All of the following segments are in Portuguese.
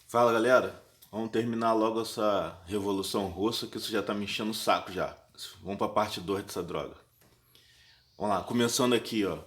Fala galera, vamos terminar logo essa Revolução Russa que isso já tá me enchendo o saco já. Vamos pra parte 2 dessa droga. Vamos lá, começando aqui, ó.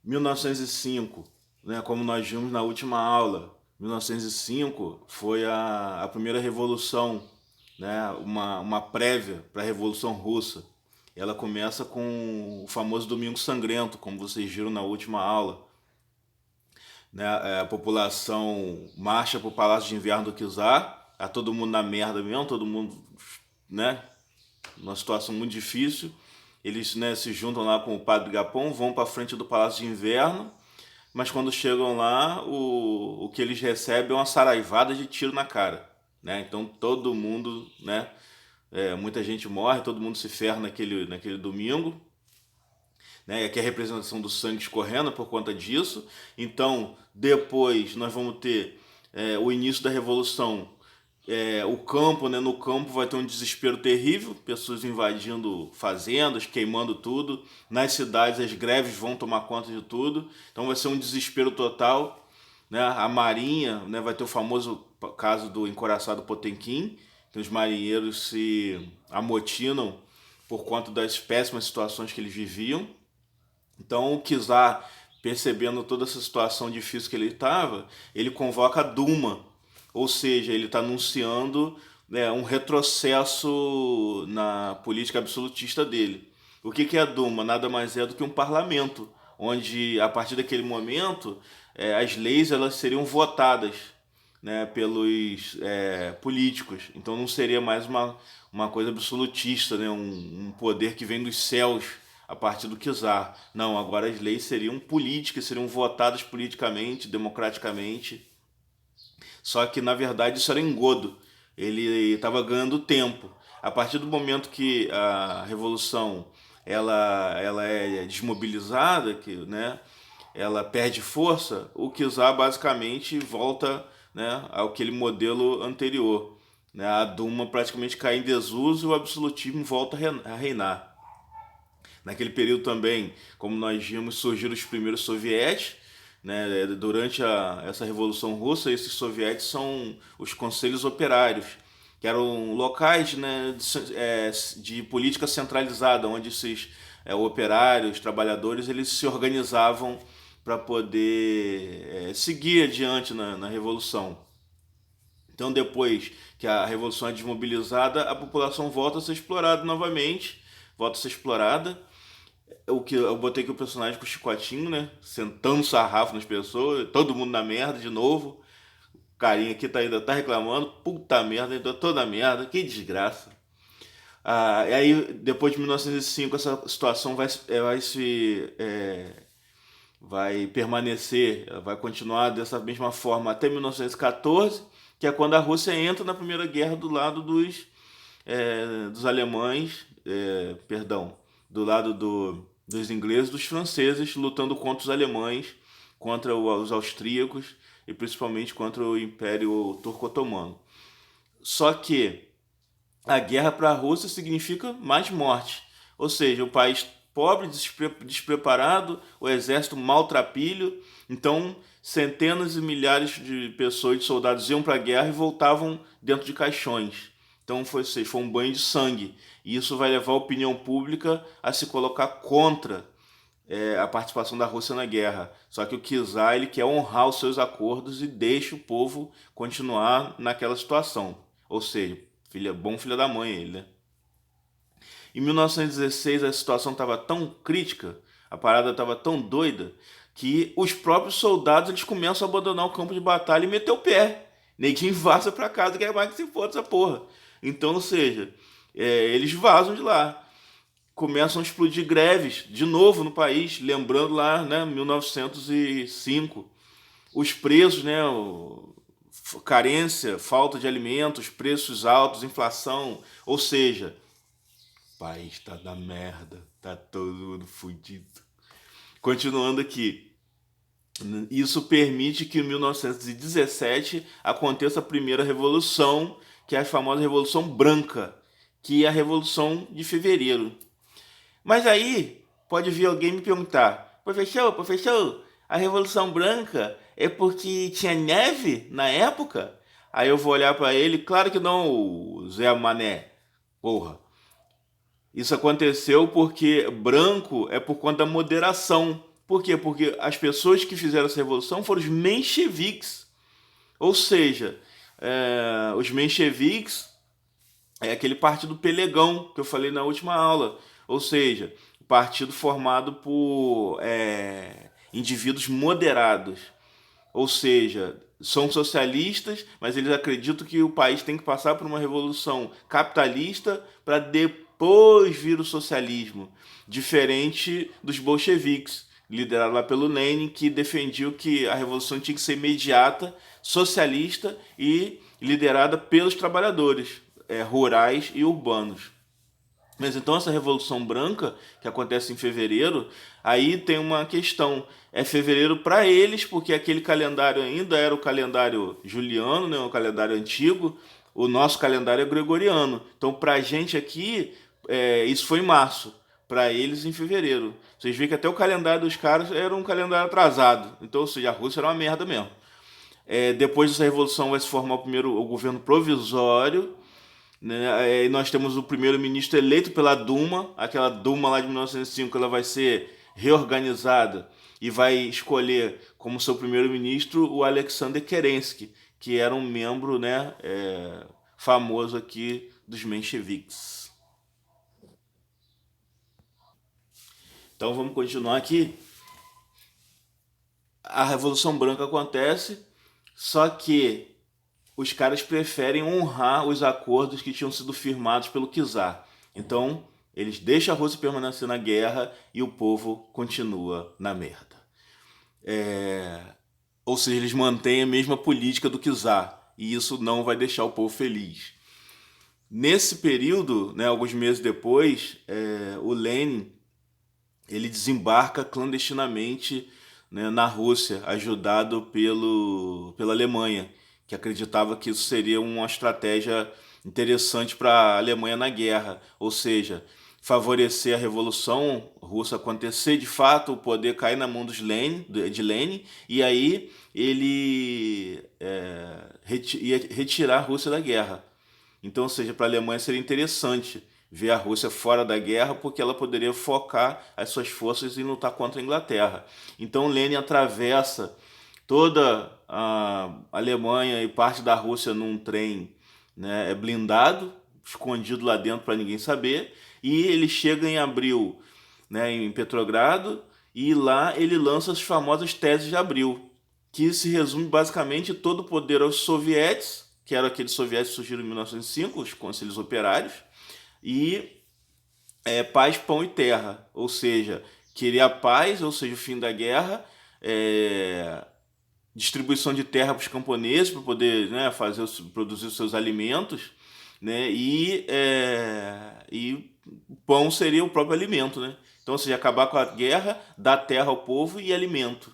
1905, né, como nós vimos na última aula. 1905 foi a primeira revolução, né, uma prévia para a Revolução Russa. Ela começa com o famoso Domingo Sangrento, como vocês viram na última aula, né? A população marcha pro Palácio de Inverno do Czar, a todo mundo na merda mesmo, todo mundo, né, numa situação muito difícil. Eles, né, se juntam lá com o Padre Gapão, vão para frente do Palácio de Inverno, mas quando chegam lá, o que eles recebem é uma saraivada de tiro na cara, né? Então todo mundo, né, muita gente morre, todo mundo se ferra naquele domingo, né? E aqui é a representação do sangue escorrendo por conta disso. Então, depois nós vamos ter o início da Revolução. O campo, né? No campo vai ter um desespero terrível, pessoas invadindo fazendas, queimando tudo. Nas cidades as greves vão tomar conta de tudo. Então vai ser um desespero total, né? A Marinha, né, vai ter o famoso caso do encouraçado Potemkin, que os marinheiros se amotinam por conta das péssimas situações que eles viviam. Então o Kizar, percebendo toda essa situação difícil que ele estava, ele convoca a Duma, ou seja, ele está anunciando, né, um retrocesso na política absolutista dele. O que é a Duma? Nada mais é do que um parlamento, onde a partir daquele momento as leis elas seriam votadas, né, pelos políticos. Então não seria mais uma coisa absolutista, né, um poder que vem dos céus a partir do czar. Não, agora as leis seriam políticas, seriam votadas politicamente, democraticamente. Só que na verdade isso era engodo. Ele estava ganhando tempo. A partir do momento que a revolução ela é desmobilizada, que, né, ela perde força, o czar basicamente volta, né, àquele modelo anterior. Né? A Duma praticamente cai em desuso e o absolutismo volta a reinar. Naquele período também, como nós vimos, surgiram os primeiros sovietes, né? Durante essa Revolução Russa, esses sovietes são os conselhos operários, que eram locais, né, de política centralizada, onde esses operários, trabalhadores, eles se organizavam para poder seguir adiante na Revolução. Então, depois que a Revolução é desmobilizada, a população volta a ser explorada novamente, volta a ser explorada. O que eu botei aqui o personagem com o chicotinho, né? Sentando sarrafo nas pessoas, todo mundo na merda de novo. O carinha aqui ainda tá reclamando, puta merda, ainda tô na merda, que desgraça. E aí, depois de 1905, essa situação vai permanecer, vai continuar dessa mesma forma até 1914, que é quando a Rússia entra na Primeira Guerra do lado dos alemães, perdão, do lado dos ingleses, dos franceses, lutando contra os alemães, contra os austríacos e principalmente contra o Império Turco-Otomano. Só que a guerra para a Rússia significa mais morte, ou seja, o país pobre, despreparado, o exército maltrapilho, então centenas e milhares de pessoas, de soldados iam para a guerra e voltavam dentro de caixões. Então foi um banho de sangue. E isso vai levar a opinião pública a se colocar contra a participação da Rússia na guerra. Só que o Kizar ele quer honrar os seus acordos e deixa o povo continuar naquela situação. Ou seja, bom filho da mãe ele, né? Em 1916 a situação estava tão crítica, a parada estava tão doida, que os próprios soldados eles começam a abandonar o campo de batalha e meter o pé. Neguinho vaza pra casa, quer mais que se for dessa porra. Então, ou seja, eles vazam de lá. Começam a explodir greves de novo no país, lembrando lá, né, 1905. Os preços, né, carência, falta de alimentos, preços altos, inflação, ou seja, o país tá na merda, tá todo mundo fudido. Continuando aqui, isso permite que em 1917 aconteça a primeira revolução, que é a famosa Revolução Branca, que é a Revolução de Fevereiro. Mas aí pode vir alguém me perguntar: professor, a Revolução Branca é porque tinha neve na época? Aí eu vou olhar para ele, claro que não, o Zé Mané, porra. Isso aconteceu porque branco é por conta da moderação. Por quê? Porque as pessoas que fizeram essa revolução foram os mencheviques. Ou seja, os mencheviques é aquele partido pelegão que eu falei na última aula. Ou seja, partido formado por indivíduos moderados. Ou seja, são socialistas, mas eles acreditam que o país tem que passar por uma revolução capitalista para depois vir o socialismo, diferente dos bolcheviques, liderado lá pelo Lenin, que defendiam que a revolução tinha que ser imediata, socialista e liderada pelos trabalhadores rurais e urbanos. Mas então essa Revolução Branca, que acontece em fevereiro, aí tem uma questão. É fevereiro para eles, porque aquele calendário ainda era o calendário juliano, né, o calendário antigo. O nosso calendário é gregoriano. Então, para a gente aqui, isso foi em março. Para eles, em fevereiro. Vocês veem que até o calendário dos caras era um calendário atrasado. Então, ou seja, a Rússia era uma merda mesmo. Depois dessa revolução vai se formar o governo provisório, né? E nós temos o primeiro-ministro eleito pela Duma, aquela Duma lá de 1905, ela vai ser reorganizada e vai escolher como seu primeiro-ministro o Alexander Kerensky, que era um membro, né, famoso aqui dos mencheviques. Então vamos continuar aqui. A Revolução Branca acontece, só que os caras preferem honrar os acordos que tinham sido firmados pelo czar. Então, eles deixam a Rússia permanecer na guerra e o povo continua na merda. Ou seja, eles mantêm a mesma política do czar e isso não vai deixar o povo feliz. Nesse período, né, alguns meses depois, o Lenin ele desembarca clandestinamente, né, na Rússia, ajudado pela Alemanha, que acreditava que isso seria uma estratégia interessante para a Alemanha na guerra, ou seja, favorecer a Revolução Russa acontecer de fato, o poder cair na mão de Lenin, e aí ele ia retirar a Rússia da guerra. Então, ou seja, para a Alemanha seria interessante ver a Rússia fora da guerra, porque ela poderia focar as suas forças em lutar contra a Inglaterra. Então, Lenin atravessa toda a Alemanha e parte da Rússia num trem, né, blindado, escondido lá dentro para ninguém saber, e ele chega em abril, né, em Petrogrado, e lá ele lança as famosas teses de abril, que se resume basicamente todo o poder aos sovietes, que eram aqueles soviéticos que surgiram em 1905, os conselhos operários, e paz, pão e terra, ou seja, queria a paz, ou seja, o fim da guerra, distribuição de terra para os camponeses para poder, né, produzir os seus alimentos, né, e pão seria o próprio alimento, né? Então, ou seja, acabar com a guerra, dar terra ao povo e alimento.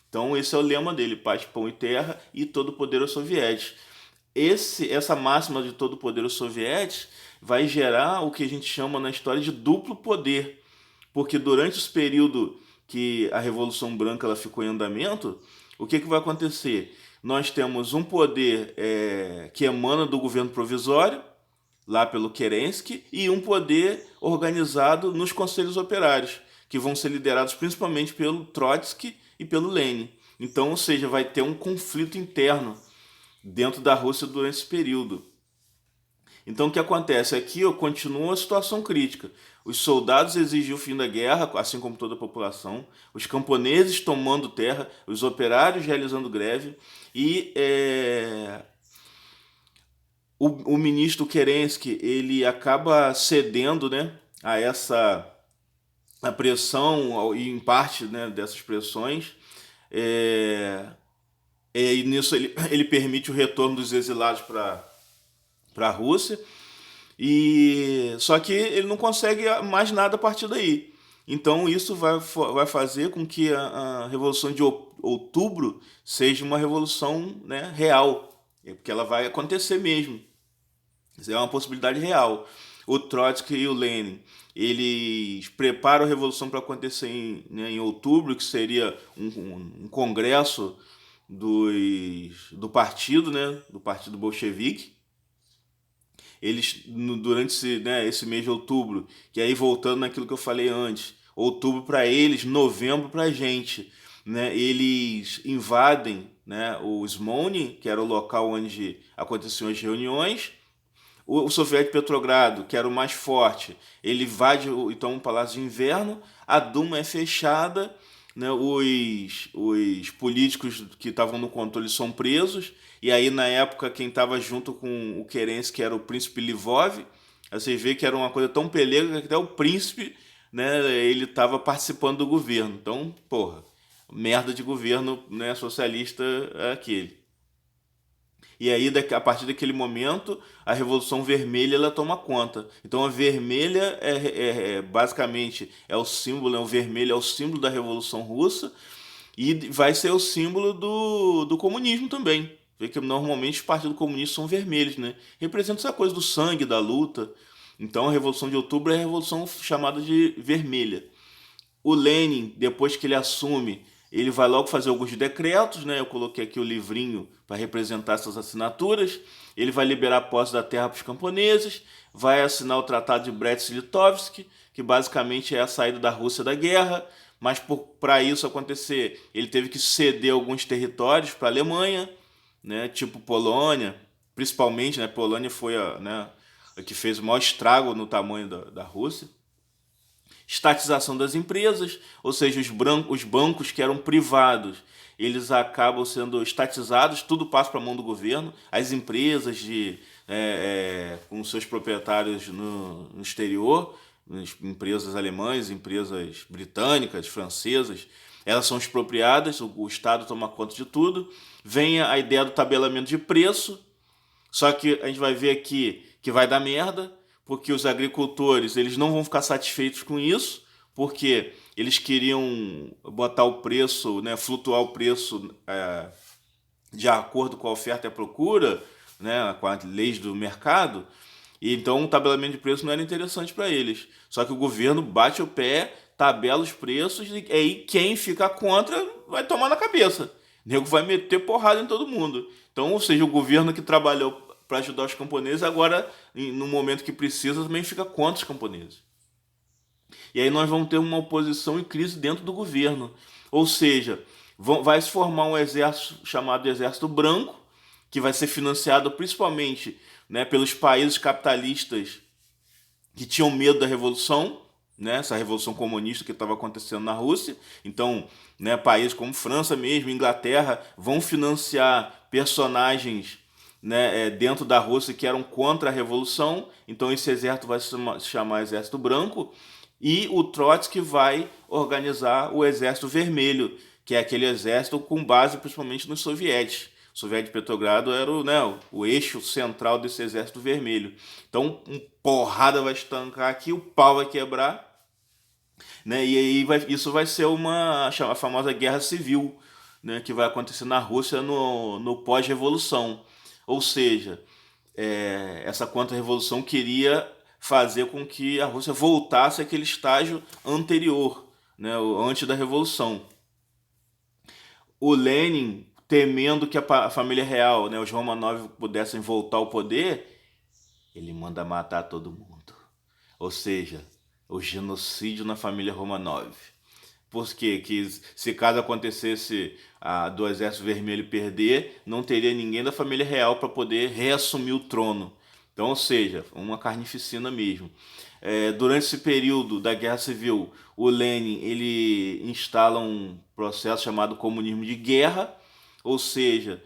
Então, esse é o lema dele: paz, pão e terra e todo o poder aos sovietes. Essa máxima de todo o poder aos sovietes vai gerar o que a gente chama na história de duplo poder, porque durante esse período que a Revolução Branca ela ficou em andamento, o que vai acontecer? Nós temos um poder que emana do governo provisório, lá pelo Kerensky, e um poder organizado nos conselhos operários, que vão ser liderados principalmente pelo Trotsky e pelo Lenin. Então, ou seja, vai ter um conflito interno dentro da Rússia durante esse período. Então o que acontece? Aqui continua a situação crítica. Os soldados exigem o fim da guerra, assim como toda a população, os camponeses tomando terra, os operários realizando greve, e o ministro Kerensky ele acaba cedendo, né, a essa pressão, e em parte, né, dessas pressões, e nisso ele permite o retorno dos exilados para a Rússia, e só que ele não consegue mais nada a partir daí. Então isso vai fazer com que a Revolução de Outubro seja uma revolução, né, real, porque ela vai acontecer mesmo. Isso é uma possibilidade real. O Trotsky e o Lenin, eles preparam a revolução para acontecer em outubro, que seria um congresso dos do partido, né, do partido bolchevique. Eles, durante esse, né, esse mês de outubro, que aí voltando naquilo que eu falei antes, outubro para eles, novembro para a gente, né, eles invadem, né, o Smolny, que era o local onde aconteciam as reuniões. O Soviético Petrogrado, que era o mais forte, ele invade então o Palácio de Inverno, a Duma é fechada, né, os políticos que estavam no controle são presos, e aí na época quem estava junto com o Kerensky, que era o príncipe Lvov, aí você vê que era uma coisa tão pelega que até o príncipe, né, ele estava participando do governo. Então, porra, merda de governo, né, socialista é aquele. E aí, a partir daquele momento, a Revolução Vermelha ela toma conta. Então, a vermelha basicamente é o símbolo, né? O vermelho é o símbolo da Revolução Russa e vai ser o símbolo do comunismo também. Vê que normalmente os partidos comunistas são vermelhos, né? Representa essa coisa do sangue, da luta. Então, a Revolução de Outubro é a revolução chamada de vermelha. O Lenin, depois que ele assume, ele vai logo fazer alguns decretos, né? Eu coloquei aqui o livrinho para representar essas assinaturas. Ele vai liberar a posse da terra para os camponeses, vai assinar o Tratado de Brest-Litovsk, que basicamente é a saída da Rússia da guerra, mas para isso acontecer, ele teve que ceder alguns territórios para a Alemanha, né? Tipo Polônia, principalmente, né? Polônia foi a que fez o maior estrago no tamanho da Rússia. Estatização das empresas, ou seja, os bancos que eram privados, eles acabam sendo estatizados, tudo passa para a mão do governo. As empresas com seus proprietários no exterior, empresas alemãs, empresas britânicas, francesas, elas são expropriadas, o Estado toma conta de tudo. Vem a ideia do tabelamento de preço, só que a gente vai ver aqui que vai dar merda, porque os agricultores eles não vão ficar satisfeitos com isso, porque eles queriam botar o preço, né, flutuar o preço de acordo com a oferta e a procura, né, com as leis do mercado, e então o tabelamento de preço não era interessante para eles. Só que o governo bate o pé, tabela os preços, e aí quem fica contra vai tomar na cabeça. O nego vai meter porrada em todo mundo. Então, ou seja, o governo que trabalhou para ajudar os camponeses, agora, no momento que precisa, também fica contra os camponeses. E aí nós vamos ter uma oposição e crise dentro do governo. Ou seja, vai se formar um exército chamado Exército Branco, que vai ser financiado principalmente, né, pelos países capitalistas que tinham medo da revolução, né, essa revolução comunista que estava acontecendo na Rússia. Então, né, países como França mesmo, Inglaterra, vão financiar personagens, né, dentro da Rússia que eram contra a revolução. Então esse exército vai se chamar Exército Branco, e o Trotsky vai organizar o Exército Vermelho, que é aquele exército com base principalmente nos sovietes. O Soviético de Petrogrado era o eixo central desse Exército Vermelho. Então, porrada vai estancar aqui, o pau vai quebrar, né? E aí isso vai ser a famosa Guerra Civil, né, que vai acontecer na Rússia no pós-revolução. Ou seja, essa contra-revolução queria fazer com que a Rússia voltasse àquele estágio anterior, né, antes da revolução. O Lenin, temendo que a família real, né, os Romanov, pudessem voltar ao poder, ele manda matar todo mundo. Ou seja, o genocídio na família Romanov. Porque que se caso acontecesse do Exército Vermelho perder, não teria ninguém da família real para poder reassumir o trono. Então, ou seja, uma carnificina mesmo. Durante esse período da Guerra Civil, o Lenin ele instala um processo chamado comunismo de guerra, ou seja,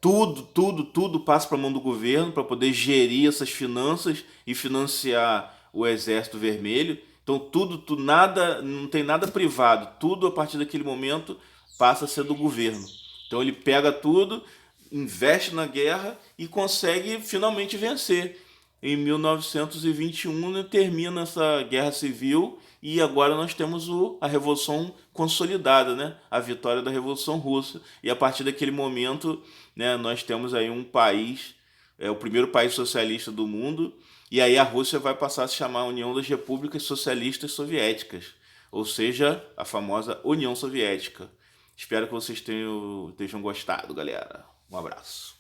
tudo passa para a mão do governo para poder gerir essas finanças e financiar o Exército Vermelho. Então nada, não tem nada privado, tudo a partir daquele momento passa a ser do governo. Então ele pega tudo, investe na guerra e consegue finalmente vencer. Em 1921, né, termina essa guerra civil e agora nós temos a Revolução consolidada, né? A vitória da Revolução Russa. E a partir daquele momento, né, nós temos aí um país, o primeiro país socialista do mundo, e aí a Rússia vai passar a se chamar União das Repúblicas Socialistas Soviéticas, ou seja, a famosa União Soviética. Espero que vocês tenham gostado, galera. Um abraço.